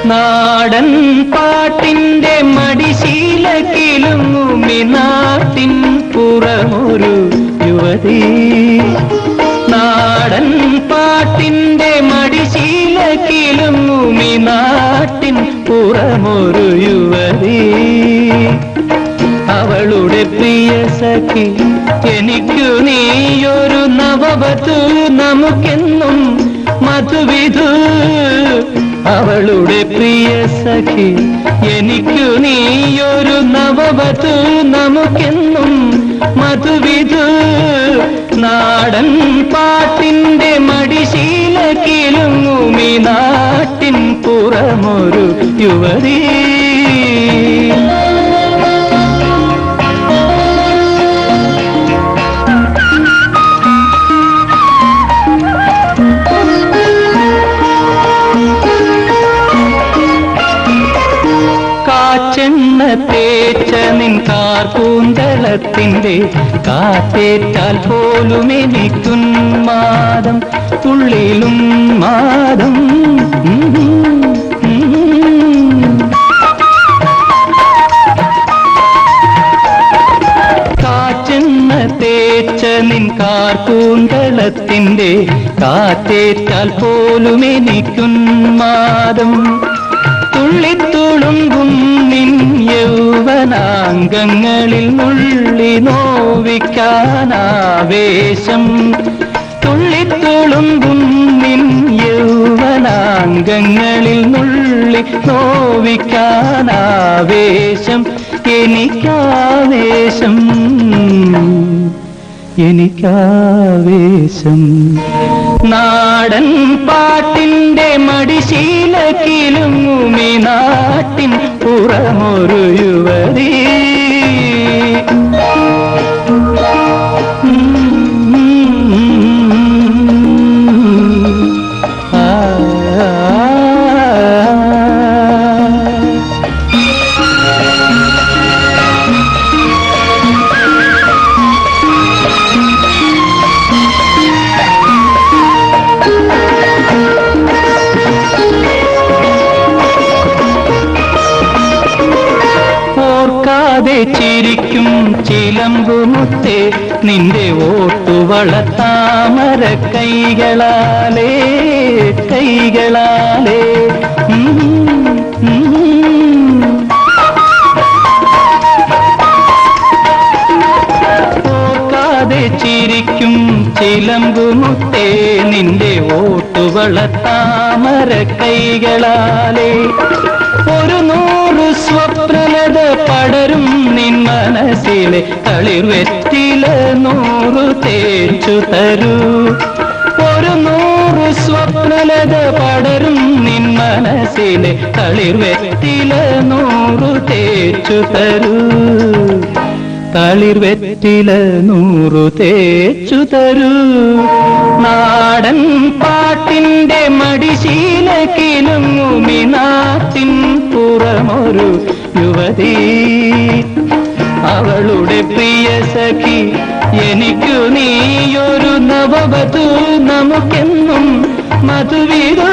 നാടൻ പാട്ടിന്റെ മടിശീലക്കിലുങ്ങുമി നാട്ടിൻ പുറമൊരു യുവതി. നാടൻ പാട്ടിന്റെ മടിശീലക്കിലുങ്ങുമി നാട്ടിൻ പുറമൊരു യുവതി. അവളുടെ പ്രിയ സഖി എനിക്കു നീയൊരു നവവധു, നമുക്കെന്നും മധുവിധു. അവളുടെ പ്രിയ സഖി എനിക്കു നീയൊരു നവവധു, നമുക്കെന്നും മധുവിധു. നാടൻ പാട്ടിന്റെ മടിശീലക്കിലുങ്ങുമി നാട്ടിൻ പുറമൊരു യുവതി. കാച്ചെണ്ണ തേച്ച നിൻ കാർകൂന്തളത്തിന്റെ കാറ്റേറ്റാൽ പോലും എനിക്കുന്മാദം, ഉള്ളിലും മാദം. കാച്ചെണ്ണ തേച്ച നിൻ കാർകൂന്തളത്തിന്റെ കാറ്റേറ്റാൽ പോലും എനിക്കുന്മാദം. തുള്ളിത്തുളുമ്പും നിൻ യൗവനാംഗങ്ങളിൽ നുള്ളി നോവിക്കാനാവേശം. തുള്ളിത്തുളുമ്പും നിൻ യൗവനാംഗങ്ങളിൽ നുള്ളി നോവിക്കാനാവേശം. എനിക്കാവേശം, എനിക്കാവേശം. നാടൻ പാട്ടിന്റെ മടിശീലക്കിലുങ്ങുമി നാട്ടിൻ പുറമൊരു യുവതി. ചിരിക്കും ചിലമ്പുമുത്തേ നിന്റെ ഓട്ടുവളത്താമര കൈകളാലേ, കൈകളാലേ. ഓർക്കാതെ ചിരിക്കും ചിലമ്പുമുത്തേ നിന്റെ ഓട്ടുവളത്താമര കൈകളാലേ. ഒരു 100 സ്വപ്നലത പടരും നിൻ മനസ്സിലെ തളിർവെറ്റില 100 തേച്ചു തരൂ. ഒരു 100 സ്വപ്നലത പടരും നിൻ മനസ്സിലെ തളിർവെറ്റില 100 തേച്ചു തരൂ. തളിർവെറ്റില 100 തേച്ചു തരൂ. നാടൻ പാട്ടിന്റെ മടിശീലക്കിലുങ്ങുമി നാട്ടിൻ പുറമൊരു യുവതി. അവളുടെ പ്രിയ സഖി എനിക്കു നീയൊരു നവവധു, നമുക്കെന്നും മധുവിധു.